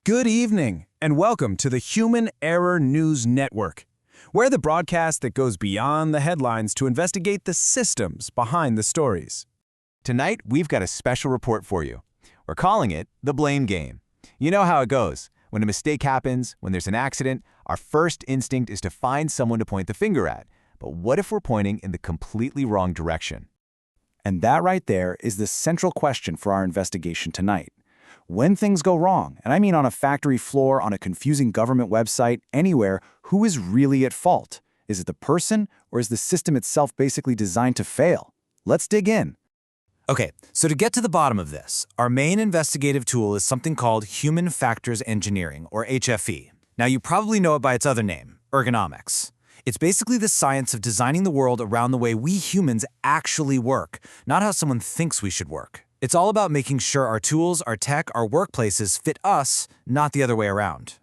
Good evening, and welcome to the Human Error News Network. We're the broadcast that goes beyond the headlines to investigate the systems behind the stories. Tonight, we've got a special report for you. We're calling it the blame game. You know how it goes. When a mistake happens, when there's an accident, our first instinct is to find someone to point the finger at. But what if we're pointing in the completely wrong direction? And that right there is the central question for our investigation tonight. When things go wrong, and I mean on a factory floor, on a confusing government website, anywhere, who is really at fault? Is it the person, or is the system itself basically designed to fail? Let's dig in. Okay, so to get to the bottom of this, our main investigative tool is something called Human Factors Engineering, or HFE. Now, you probably know it by its other name, ergonomics. It's basically the science of designing the world around the way we humans actually work, not how someone thinks we should work. It's all about making sure our tools, our tech, our workplaces fit us, not the other way around.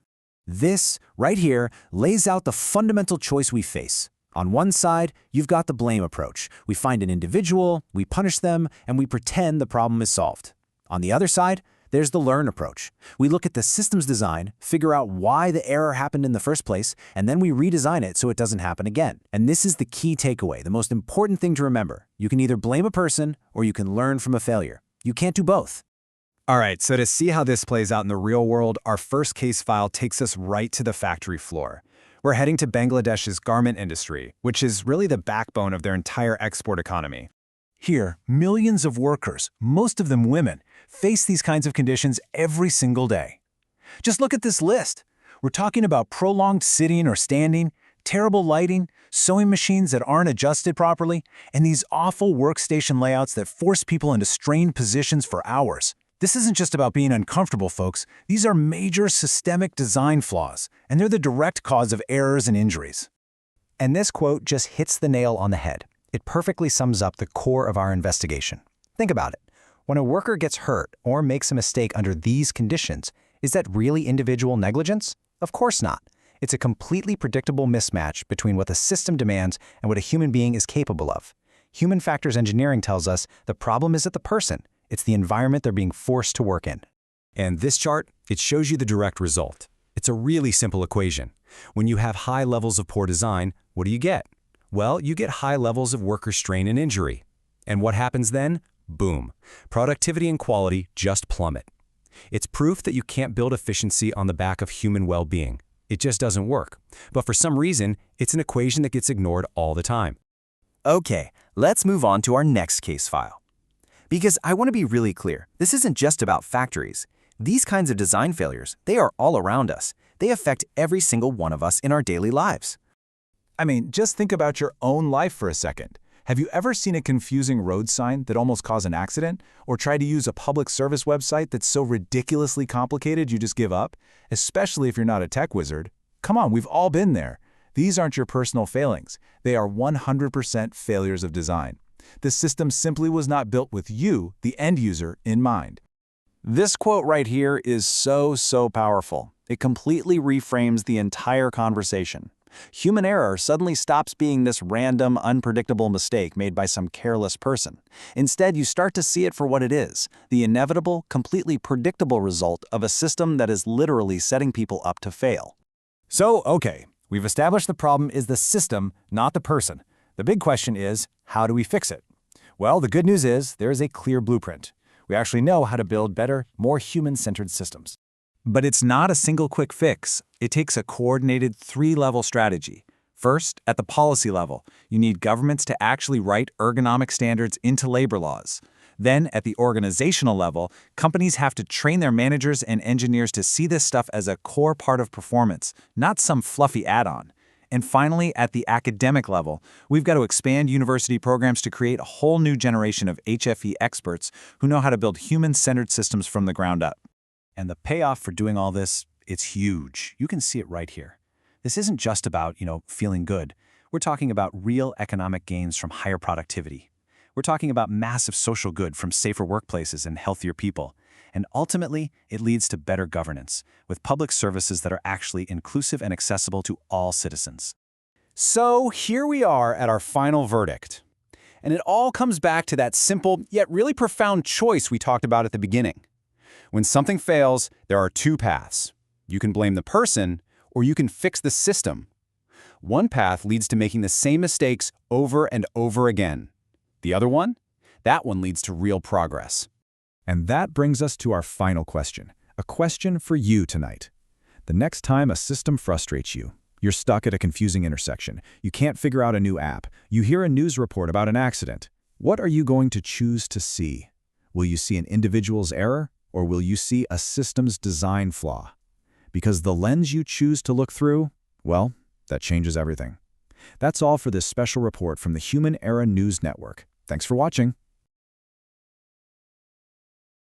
This, right here, lays out the fundamental choice we face. On one side, you've got the blame approach. We find an individual, we punish them, and we pretend the problem is solved. On the other side, there's the learn approach. We look at the system's design, figure out why the error happened in the first place, and then we redesign it so it doesn't happen again. And this is the key takeaway, the most important thing to remember. You can either blame a person or you can learn from a failure. You can't do both. All right, so to see how this plays out in the real world, our first case file takes us right to the factory floor. We're heading to Bangladesh's garment industry, which is really the backbone of their entire export economy. Here, millions of workers, most of them women, face these kinds of conditions every single day. Just look at this list. We're talking about prolonged sitting or standing, terrible lighting, sewing machines that aren't adjusted properly, and these awful workstation layouts that force people into strained positions for hours. This isn't just about being uncomfortable, folks. These are major systemic design flaws, and they're the direct cause of errors and injuries. And this quote just hits the nail on the head. It perfectly sums up the core of our investigation. Think about it. When a worker gets hurt or makes a mistake under these conditions, is that really individual negligence? Of course not. It's a completely predictable mismatch between what the system demands and what a human being is capable of. Human factors engineering tells us the problem isn't the person, it's the environment they're being forced to work in. And this chart, it shows you the direct result. It's a really simple equation. When you have high levels of poor design, what do you get? Well, you get high levels of worker strain and injury. And what happens then? Boom. Productivity and quality just plummet. It's proof that you can't build efficiency on the back of human well-being. It just doesn't work. But for some reason, it's an equation that gets ignored all the time. Okay, let's move on to our next case file. Because I want to be really clear, this isn't just about factories. These kinds of design failures, they are all around us. They affect every single one of us in our daily lives. I mean, just think about your own life for a second. Have you ever seen a confusing road sign that almost caused an accident? Or tried to use a public service website that's so ridiculously complicated you just give up? Especially if you're not a tech wizard. Come on, we've all been there. These aren't your personal failings. They are 100% failures of design. The system simply was not built with you, the end user, in mind. This quote right here is so powerful. It completely reframes the entire conversation. Human error suddenly stops being this random, unpredictable mistake made by some careless person. Instead, you start to see it for what it is, the inevitable, completely predictable result of a system that is literally setting people up to fail. So, okay, we've established the problem is the system, not the person. The big question is, how do we fix it? Well, the good news is there is a clear blueprint. We actually know how to build better, more human-centered systems. But it's not a single quick fix. It takes a coordinated three-level strategy. First, at the policy level, you need governments to actually write ergonomic standards into labor laws. Then, at the organizational level, companies have to train their managers and engineers to see this stuff as a core part of performance, not some fluffy add-on. And finally, at the academic level, we've got to expand university programs to create a whole new generation of HFE experts who know how to build human-centered systems from the ground up. And the payoff for doing all this, it's huge. You can see it right here. This isn't just about, feeling good. We're talking about real economic gains from higher productivity. We're talking about massive social good from safer workplaces and healthier people. And ultimately, it leads to better governance, with public services that are actually inclusive and accessible to all citizens. So here we are at our final verdict. And it all comes back to that simple, yet really profound choice we talked about at the beginning. When something fails, there are two paths. You can blame the person, or you can fix the system. One path leads to making the same mistakes over and over again. The other one? That one leads to real progress. And that brings us to our final question, a question for you tonight. The next time a system frustrates you, you're stuck at a confusing intersection, you can't figure out a new app, you hear a news report about an accident, what are you going to choose to see? Will you see an individual's error, or will you see a system's design flaw? Because the lens you choose to look through, well, that changes everything. That's all for this special report from the Human Era News Network. Thanks for watching.